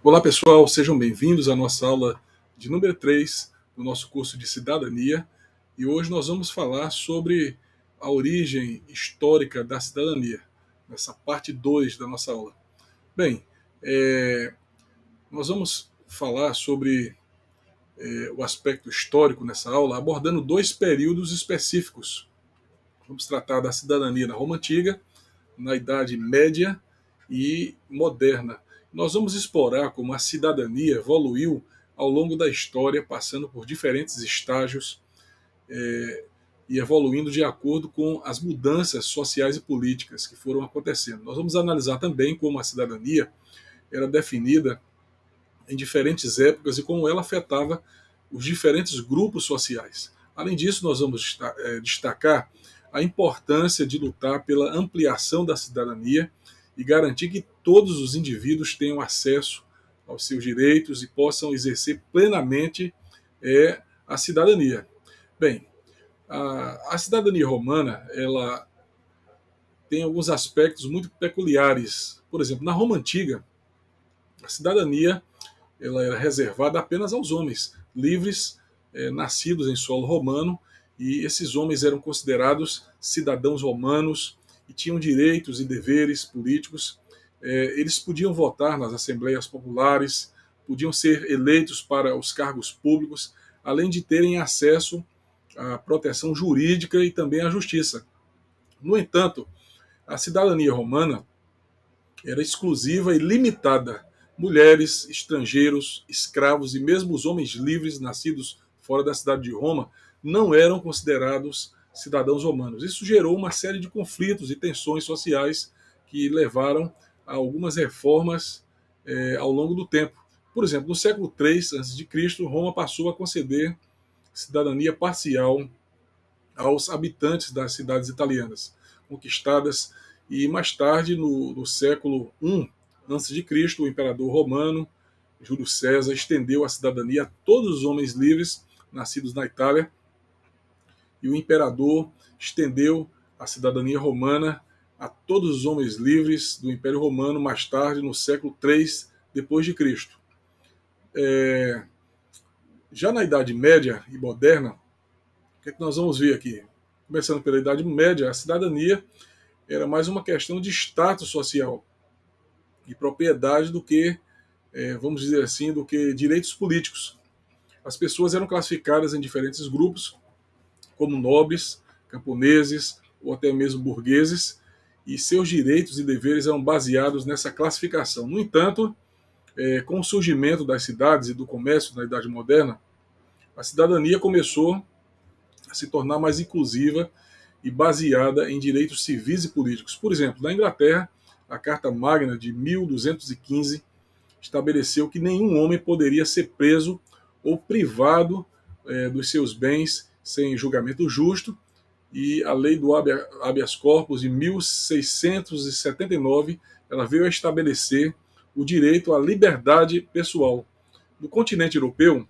Olá pessoal, sejam bem-vindos à nossa aula de número 3 do nosso curso de Cidadania. E hoje nós vamos falar sobre a origem histórica da cidadania, nessa parte 2 da nossa aula. Bem, nós vamos falar sobre o aspecto histórico nessa aula, abordando dois períodos específicos. Vamos tratar da cidadania na Roma Antiga, na Idade Média e Moderna. Nós vamos explorar como a cidadania evoluiu ao longo da história, passando por diferentes estágios e evoluindo de acordo com as mudanças sociais e políticas que foram acontecendo. Nós vamos analisar também como a cidadania era definida em diferentes épocas e como ela afetava os diferentes grupos sociais. Além disso, nós vamos destacar a importância de lutar pela ampliação da cidadania e garantir que todos os indivíduos tenham acesso aos seus direitos e possam exercer plenamente a cidadania. Bem, a cidadania romana ela tem alguns aspectos muito peculiares. Por exemplo, na Roma Antiga, a cidadania ela era reservada apenas aos homens livres, nascidos em solo romano, e esses homens eram considerados cidadãos romanos e tinham direitos e deveres políticos. Eles podiam votar nas assembleias populares, podiam ser eleitos para os cargos públicos, além de terem acesso à proteção jurídica e também à justiça. No entanto, a cidadania romana era exclusiva e limitada. Mulheres, estrangeiros, escravos e mesmo os homens livres nascidos fora da cidade de Roma não eram considerados cidadãos romanos. Isso gerou uma série de conflitos e tensões sociais que levaram a algumas reformas ao longo do tempo. Por exemplo, no século III a.C., Roma passou a conceder cidadania parcial aos habitantes das cidades italianas conquistadas, e mais tarde, no século I a.C., o imperador romano Júlio César estendeu a cidadania a todos os homens livres nascidos na Itália, e o imperador estendeu a cidadania romana a todos os homens livres do Império Romano mais tarde, no século III depois de Cristo. Já na Idade Média e Moderna, o que é que nós vamos ver aqui? Começando pela Idade Média, a cidadania era mais uma questão de status social e propriedade do que, vamos dizer assim, do que direitos políticos. As pessoas eram classificadas em diferentes grupos, como nobres, camponeses ou até mesmo burgueses, e seus direitos e deveres eram baseados nessa classificação. No entanto, com o surgimento das cidades e do comércio na Idade Moderna, a cidadania começou a se tornar mais inclusiva e baseada em direitos civis e políticos. Por exemplo, na Inglaterra, a Carta Magna de 1215 estabeleceu que nenhum homem poderia ser preso ou privado dos seus bens sem julgamento justo, e a lei do habeas corpus de 1679 ela veio a estabelecer o direito à liberdade pessoal. No continente europeu,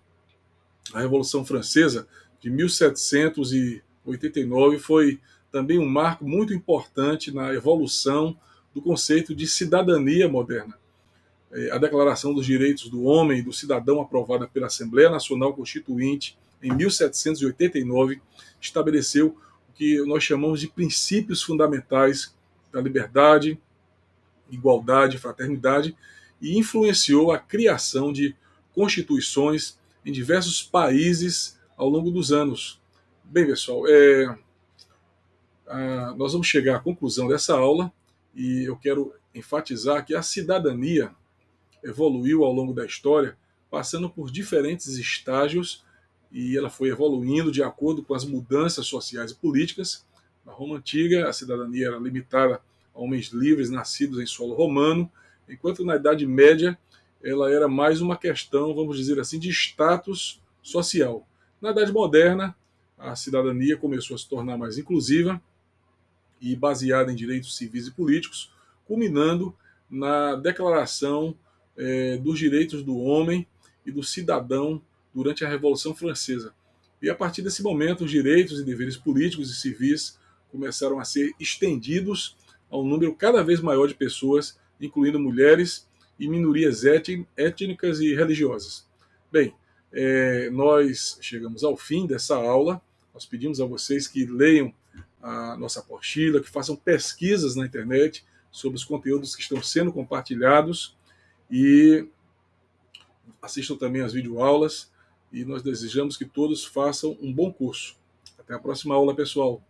a Revolução Francesa de 1789 foi também um marco muito importante na evolução do conceito de cidadania moderna. A Declaração dos Direitos do Homem e do Cidadão, aprovada pela Assembleia Nacional Constituinte em 1789, estabeleceu o que nós chamamos de princípios fundamentais da liberdade, igualdade e fraternidade, e influenciou a criação de constituições em diversos países ao longo dos anos. Bem, pessoal, nós vamos chegar à conclusão dessa aula e eu quero enfatizar que a cidadania evoluiu ao longo da história, passando por diferentes estágios, e ela foi evoluindo de acordo com as mudanças sociais e políticas. Na Roma Antiga, a cidadania era limitada a homens livres nascidos em solo romano, enquanto na Idade Média ela era mais uma questão, vamos dizer assim, de status social. Na Idade Moderna, a cidadania começou a se tornar mais inclusiva e baseada em direitos civis e políticos, culminando na Declaração dos Direitos do Homem e do Cidadão durante a Revolução Francesa. E a partir desse momento, os direitos e deveres políticos e civis começaram a ser estendidos a um número cada vez maior de pessoas, incluindo mulheres e minorias étnicas e religiosas. Bem, nós chegamos ao fim dessa aula. Nós pedimos a vocês que leiam a nossa apostila, que façam pesquisas na internet sobre os conteúdos que estão sendo compartilhados e assistam também às videoaulas, e nós desejamos que todos façam um bom curso. Até a próxima aula, pessoal.